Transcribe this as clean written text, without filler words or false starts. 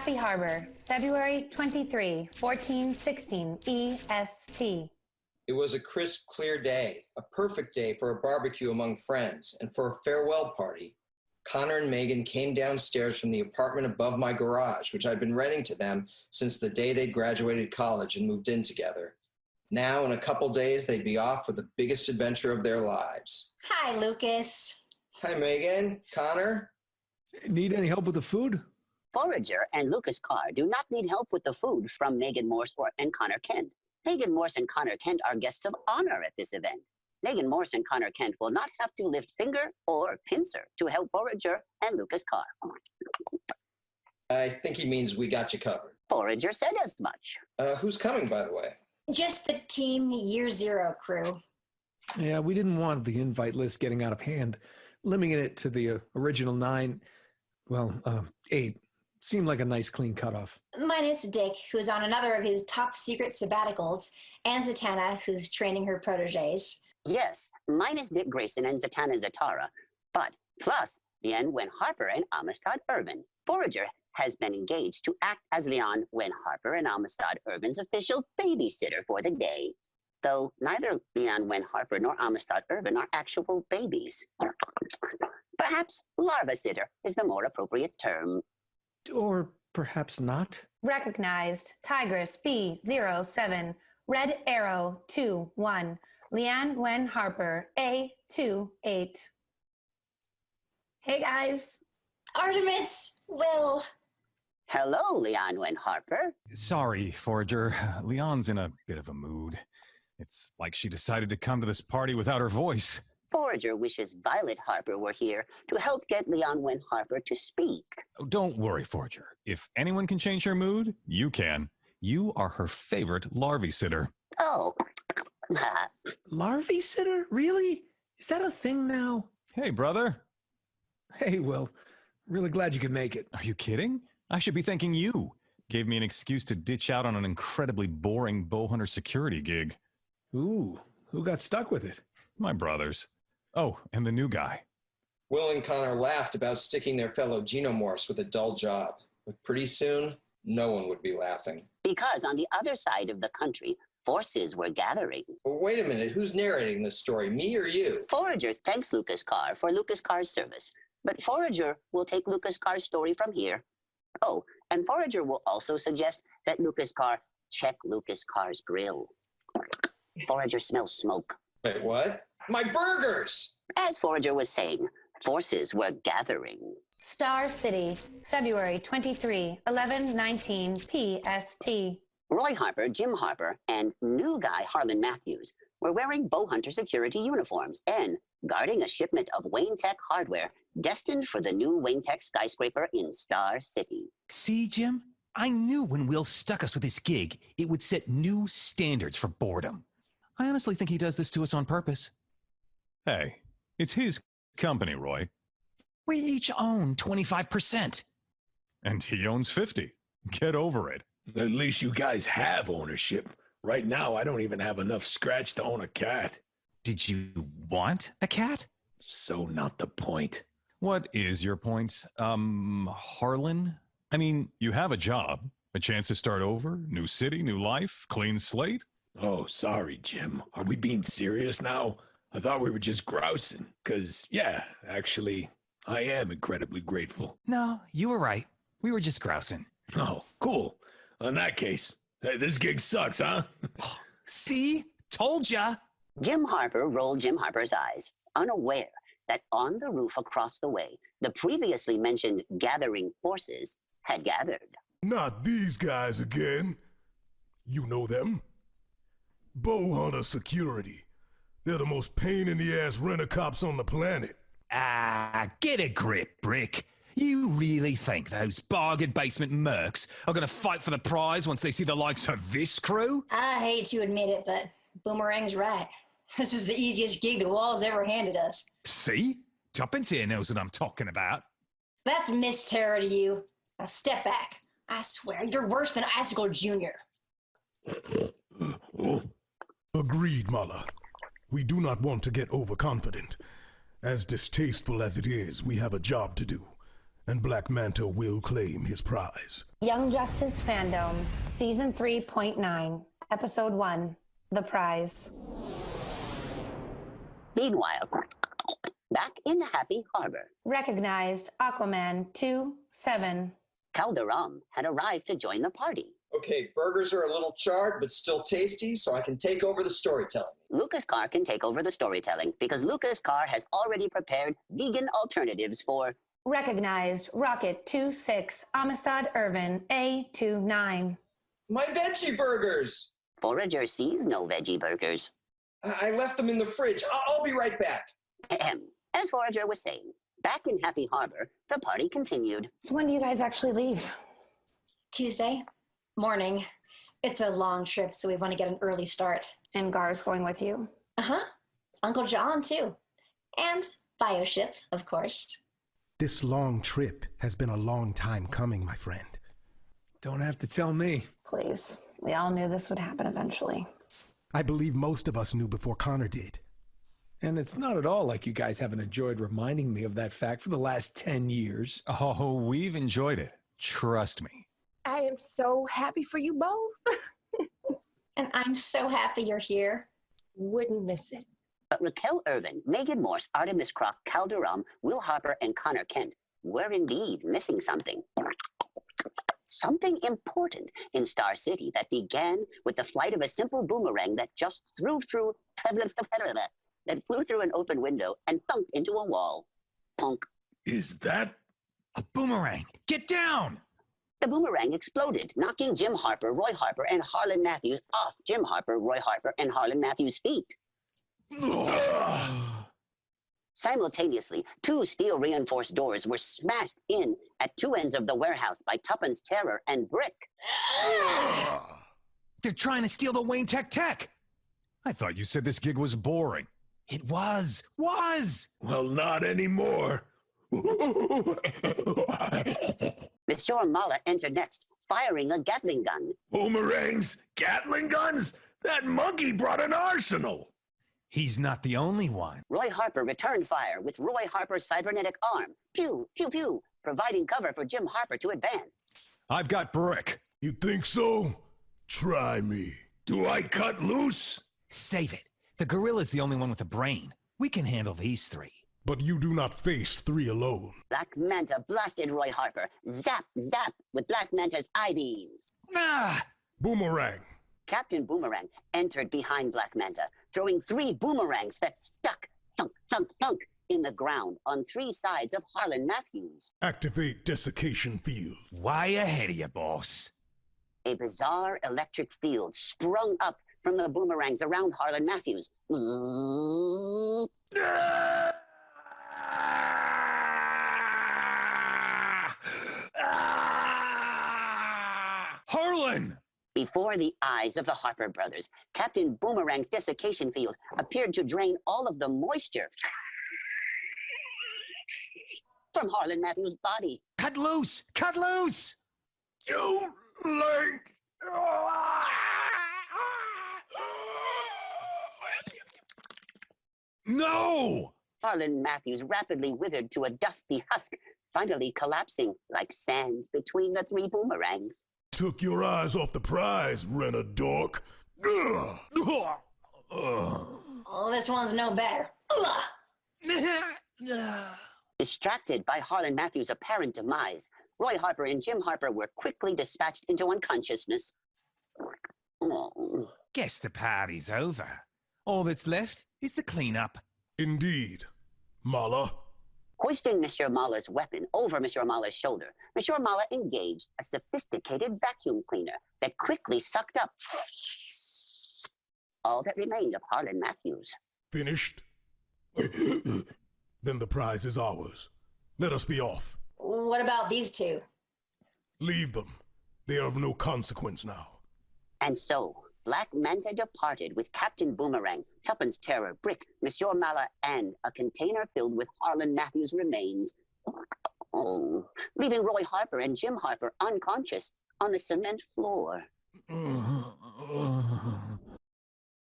Happy Harbor, February 23, 1416 EST. It was a crisp, clear day, a perfect day for a barbecue among friends and for a farewell party. Connor and Megan came downstairs from the apartment above my garage, which I'd been renting to them since the day they'd graduated college and moved in together. Now, in a couple days, they'd be off for the biggest adventure of their lives. Hi, Lucas. Hi, Megan. Connor? Need any help with the food? Forager and Lucas Carr do not need help with the food from Megan Morse and Connor Kent. Megan Morse and Connor Kent are guests of honor at this event. Megan Morse and Connor Kent will not have to lift finger or pincer to help Forager and Lucas Carr. I think he means we got you covered. Forager said as much. Who's coming, by the way? Just the Team Year Zero crew. Yeah, we didn't want the invite list getting out of hand. Limiting it to the original 9, 8, seemed like a nice clean cutoff. Minus Dick, who's on another of his top secret sabbaticals, and Zatanna, who's training her proteges. Yes, minus Dick Grayson and Zatanna Zatara, but plus Leanne Wen Harper and Amistad Irvin. Forager has been engaged to act as Leon Wen Harper and Amistad Irvin's official babysitter for the day. Though neither Leon Wen Harper nor Amistad Irvin are actual babies. Perhaps larva sitter is the more appropriate term. Or perhaps not. Recognized, Tigress B07, Red Arrow 21, Leanne Gwen Harper A28. Hey guys. Artemis, Will. Hello, Leon Wen Harper. Sorry, Forager. Leon's in a bit of a mood. It's like she decided to come to this party without her voice. Forager wishes Violet Harper were here to help get Leon Wen Harper to speak. Oh, don't worry, Forager. If anyone can change her mood, you can. You are her favorite larvae sitter. Oh. Larvae sitter? Really? Is that a thing now? Hey, brother. Hey, Will. Really glad you could make it. Are you kidding? I should be thanking you. Gave me an excuse to ditch out on an incredibly boring Bowhunter security gig. Ooh, who got stuck with it? My brothers. Oh, and the new guy. Will and Connor laughed about sticking their fellow xenomorphs with a dull job, but pretty soon, no one would be laughing. Because on the other side of the country, forces were gathering. Well, wait a minute, who's narrating this story, me or you? Forager thanks Lucas Carr for Lucas Carr's service, but Forager will take Lucas Carr's story from here. Oh, and Forager will also suggest that Lucas Carr check Lucas Carr's grill. Forager smells smoke. Wait, what? My burgers! As Forager was saying, forces were gathering. Star City, February 23, 1119 PST. Roy Harper, Jim Harper, and new guy Harlan Matthews were wearing Bowhunter security uniforms and guarding a shipment of Wayne Tech hardware destined for the new Wayne Tech skyscraper in Star City. See, Jim? I knew when Will stuck us with this gig, it would set new standards for boredom. I honestly think he does this to us on purpose. Hey, it's his company, Roy. We each own 25%. And he owns 50. Get over it. At least you guys have ownership. Right now, I don't even have enough scratch to own a cat. Did you want a cat? So not the point. What is your point, Harlan? I mean, you have a job, a chance to start over, new city, new life, clean slate. Oh, sorry, Jim. Are we being serious now? I thought we were just grousing. 'Cause, yeah, actually, I am incredibly grateful. No, you were right. We were just grousing. Oh, cool. In that case, hey, this gig sucks, huh? See? Told ya! Jim Harper rolled Jim Harper's eyes, unaware that on the roof across the way, the previously mentioned gathering forces had gathered. Not these guys again. You know them. Bowhunter Security. They're the most pain-in-the-ass rent-a-cops on the planet. Ah, get a grip, Brick. You really think those bargain basement mercs are gonna fight for the prize once they see the likes of this crew? I hate to admit it, but Boomerang's right. This is the easiest gig the Wall's ever handed us. See? Tuppence here knows what I'm talking about. That's Miss Terror to you. Now step back. I swear, you're worse than Icicle Jr. Agreed, Mala. We do not want to get overconfident. As distasteful as it is, we have a job to do. and Black Manta will claim his prize. Young Justice Fandom, Season 3.9, Episode 1, The Prize. Meanwhile, back in Happy Harbor, Recognized Aquaman 2-7. Calderon had arrived to join the party. Okay, burgers are a little charred, but still tasty, so I can take over the storytelling. Lucas Carr can take over the storytelling because Lucas Carr has already prepared vegan alternatives for Recognized Rocket 2-6, Amistad Irvin A-29. My veggie burgers! Forager sees no veggie burgers. I left them in the fridge. I'll be right back. Ahem. As Forager was saying, back in Happy Harbor, the party continued. So when do you guys actually leave? Tuesday morning. It's a long trip, so we want to get an early start. And Gar's going with you. Uh-huh. Uncle John, too. And Bioship, of course. This long trip has been a long time coming, my friend. Don't have to tell me. Please. We all knew this would happen eventually. I believe most of us knew before Connor did. And it's not at all like you guys haven't enjoyed reminding me of that fact for the last 10 years. Oh, we've enjoyed it. Trust me. I am so happy for you both. And I'm so happy you're here. Wouldn't miss it. But Raquel Irvin, Megan Morse, Artemis Crock, Calderon, Will Harper, and Connor Kent were indeed missing something. Something important in Star City that began with the flight of a simple boomerang that just flew through an open window and thunked into a wall. Punk. Is that a boomerang? Get down! The boomerang exploded, knocking Jim Harper, Roy Harper, and Harlan Matthews off Jim Harper, Roy Harper, and Harlan Matthews' feet. Simultaneously, two steel-reinforced doors were smashed in at two ends of the warehouse by Tuppence Terror and Brick. They're trying to steal the Wayne Tech. I thought you said this gig was boring. It was. Well, not anymore. Monsieur Mala entered next, firing a Gatling gun. Boomerangs? Gatling guns? That monkey brought an arsenal! He's not the only one. Roy Harper returned fire with Roy Harper's cybernetic arm. Pew, pew, pew, providing cover for Jim Harper to advance. I've got Brick. You think so? Try me. Do I cut loose? Save it. The gorilla's the only one with a brain. We can handle these three. But you do not face three alone. Black Manta blasted Roy Harper. Zap, zap, with Black Manta's I-beams. Ah! Boomerang. Captain Boomerang entered behind Black Manta, throwing three boomerangs that stuck, thunk, thunk, thunk, in the ground on three sides of Harlan Matthews. Activate desiccation field. Way ahead of you, boss. A bizarre electric field sprung up from the boomerangs around Harlan Matthews. Harlan! Before the eyes of the Harper brothers, Captain Boomerang's desiccation field appeared to drain all of the moisture from Harlan Matthews' body. Cut loose! Cut loose! You like... No! Harlan Matthews rapidly withered to a dusty husk, finally collapsing like sand between the three boomerangs. Took your eyes off the prize, Rent-A-Dork. Ugh. Oh, this one's no better. Distracted by Harlan Matthews' apparent demise, Roy Harper and Jim Harper were quickly dispatched into unconsciousness. Oh. Guess the party's over. All that's left is the cleanup. Indeed. Mala. Hoisting Monsieur Mala's weapon over Monsieur Mala's shoulder, Monsieur Mala engaged a sophisticated vacuum cleaner that quickly sucked up all that remained of Harlan Matthews. Finished? Then the prize is ours. Let us be off. What about these two? Leave them. They are of no consequence now. And so, Black Manta departed with Captain Boomerang, Tuppence Terror, Brick, Monsieur Mala, and a container filled with Harlan Matthews' remains. Oh, leaving Roy Harper and Jim Harper unconscious on the cement floor.